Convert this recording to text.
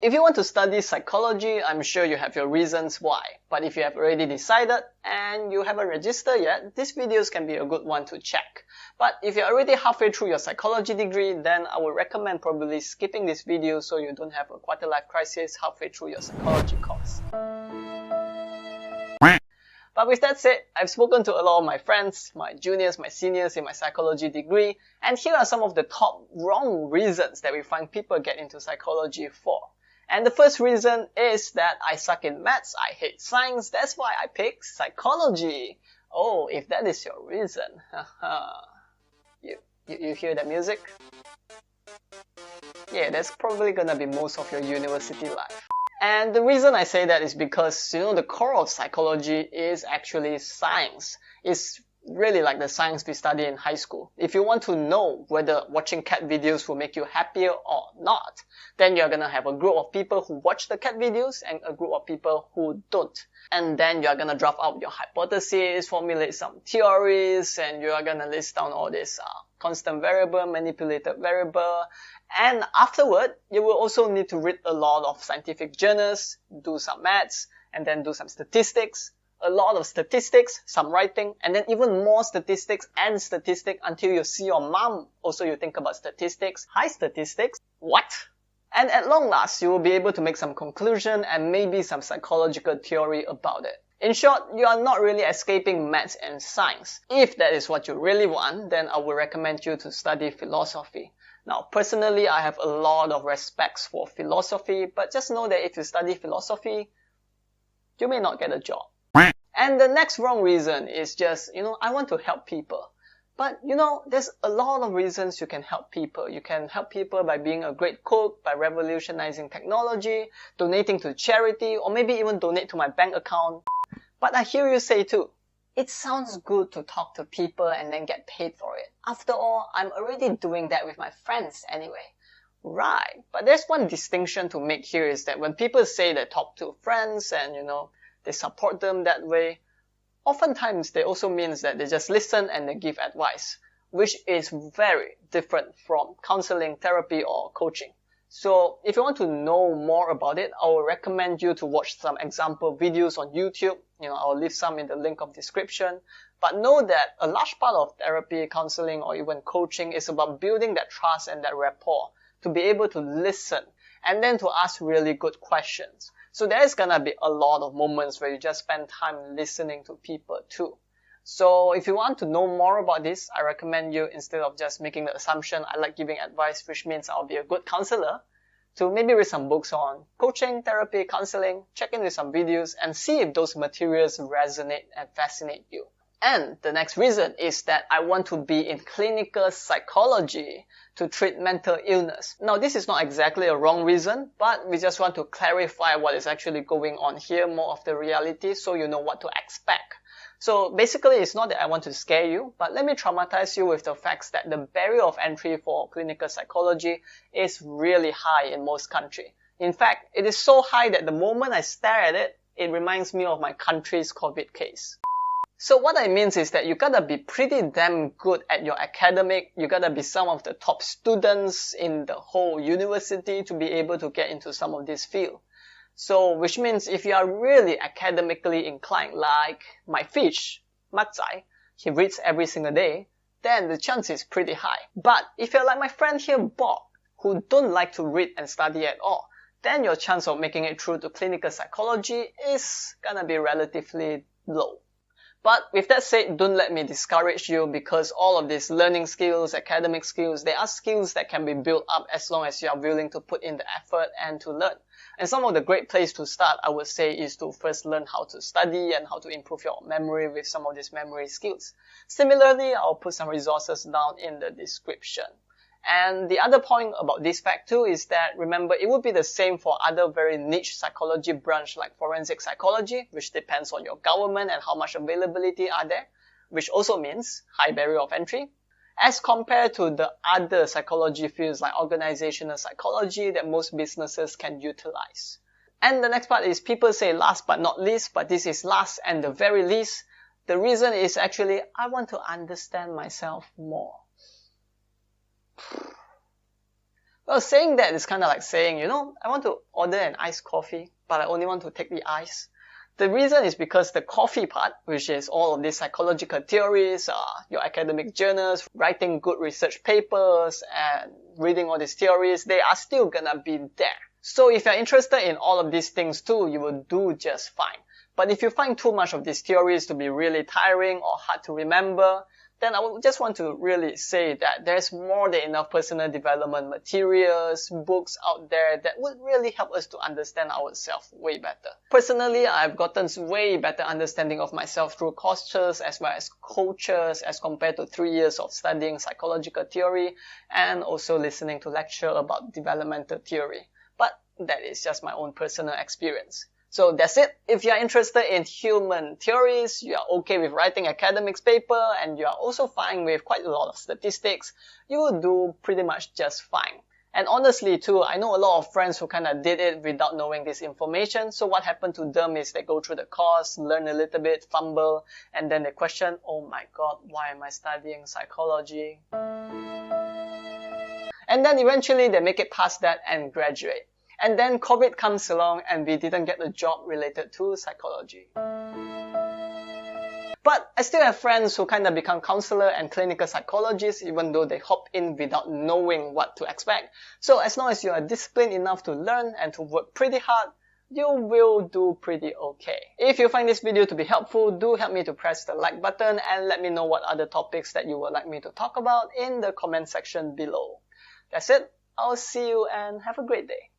If you want to study psychology, I'm sure you have your reasons why. But if you have already decided and you haven't registered yet, these videos can be a good one to check. But if you're already halfway through your psychology degree, then I would recommend probably skipping this video so you don't have a quarter-life crisis halfway through your psychology course. But with that said, I've spoken to a lot of my friends, my juniors, my seniors in my psychology degree, and here are some of the top wrong reasons that we find people get into psychology for. And the first reason is that I suck in maths, I hate science, that's why I pick psychology. Oh, if that is your reason. You hear that music? Yeah, that's probably gonna be most of your university life. And the reason I say that is because, the core of psychology is actually science. It's really like the science we study in high school. If you want to know whether watching cat videos will make you happier or not, then you're gonna have a group of people who watch the cat videos and a group of people who don't. And then you're gonna draft out your hypotheses, formulate some theories, and you're gonna list down all this constant variable, manipulated variable. And afterward, you will also need to read a lot of scientific journals, do some maths, and then do some statistics. A lot of statistics, some writing, and then even more statistics and statistics until you see your mom. Also, you think about statistics. Hi, statistics. What? And at long last, you will be able to make some conclusion and maybe some psychological theory about it. In short, you are not really escaping maths and science. If that is what you really want, then I would recommend you to study philosophy. Now, personally, I have a lot of respects for philosophy, but just know that if you study philosophy, you may not get a job. And the next wrong reason is just, I want to help people. But, there's a lot of reasons you can help people. You can help people by being a great cook, by revolutionizing technology, donating to charity, or maybe even donate to my bank account. But I hear you say too, it sounds good to talk to people and then get paid for it. After all, I'm already doing that with my friends anyway. Right, but there's one distinction to make here is that when people say they talk to friends and, they support them that way, oftentimes they also means that they just listen and they give advice, which is very different from counseling, therapy, or coaching. So if you want to know more about it, I will recommend you to watch some example videos on YouTube. I'll leave some in the link of description. But know that a large part of therapy, counseling, or even coaching is about building that trust and that rapport to be able to listen and then to ask really good questions. So there's gonna be a lot of moments where you just spend time listening to people too. So if you want to know more about this, I recommend you, instead of just making the assumption I like giving advice, which means I'll be a good counselor, to maybe read some books on coaching, therapy, counseling, check in with some videos, and see if those materials resonate and fascinate you. And the next reason is that I want to be in clinical psychology to treat mental illness. Now, this is not exactly a wrong reason, but we just want to clarify what is actually going on here, more of the reality, so you know what to expect. So basically, it's not that I want to scare you, but let me traumatize you with the facts that the barrier of entry for clinical psychology is really high in most countries. In fact, it is so high that the moment I stare at it, it reminds me of my country's COVID case. So what I mean is that you gotta be pretty damn good at your academic, you gotta be some of the top students in the whole university to be able to get into some of this field. So, which means if you are really academically inclined, like my fish, Matzai, he reads every single day, then the chance is pretty high. But if you're like my friend here, Bob, who don't like to read and study at all, then your chance of making it through to clinical psychology is gonna be relatively low. But with that said, don't let me discourage you, because all of these learning skills, academic skills, they are skills that can be built up as long as you are willing to put in the effort and to learn. And some of the great place to start, I would say, is to first learn how to study and how to improve your memory with some of these memory skills. Similarly, I'll put some resources down in the description. And the other point about this fact too is that, remember, it would be the same for other very niche psychology branch like forensic psychology, which depends on your government and how much availability are there, which also means high barrier of entry, as compared to the other psychology fields like organizational psychology that most businesses can utilize. And the next part is people say last but not least, but this is last and the very least. The reason is actually I want to understand myself more. Well, saying that is kind of like saying, I want to order an iced coffee, but I only want to take the ice. The reason is because the coffee part, which is all of these psychological theories, your academic journals, writing good research papers, and reading all these theories, they are still gonna be there. So if you're interested in all of these things too, you will do just fine. But if you find too much of these theories to be really tiring or hard to remember, then I would just want to really say that there's more than enough personal development materials, books out there that would really help us to understand ourselves way better. Personally, I've gotten way better understanding of myself through courses as well as coaches as compared to 3 years of studying psychological theory and also listening to lecture about developmental theory. But that is just my own personal experience. So that's it. If you're interested in human theories, you are okay with writing academics paper, and you are also fine with quite a lot of statistics, you will do pretty much just fine. And honestly too, I know a lot of friends who kind of did it without knowing this information. So what happened to them is they go through the course, learn a little bit, fumble, and then they question, oh my god, why am I studying psychology? And then eventually they make it past that and graduate. And then COVID comes along and we didn't get a job related to psychology. But I still have friends who kind of become counselor and clinical psychologists even though they hop in without knowing what to expect. So as long as you are disciplined enough to learn and to work pretty hard, you will do pretty okay. If you find this video to be helpful, do help me to press the like button and let me know what other topics that you would like me to talk about in the comment section below. That's it. I'll see you and have a great day.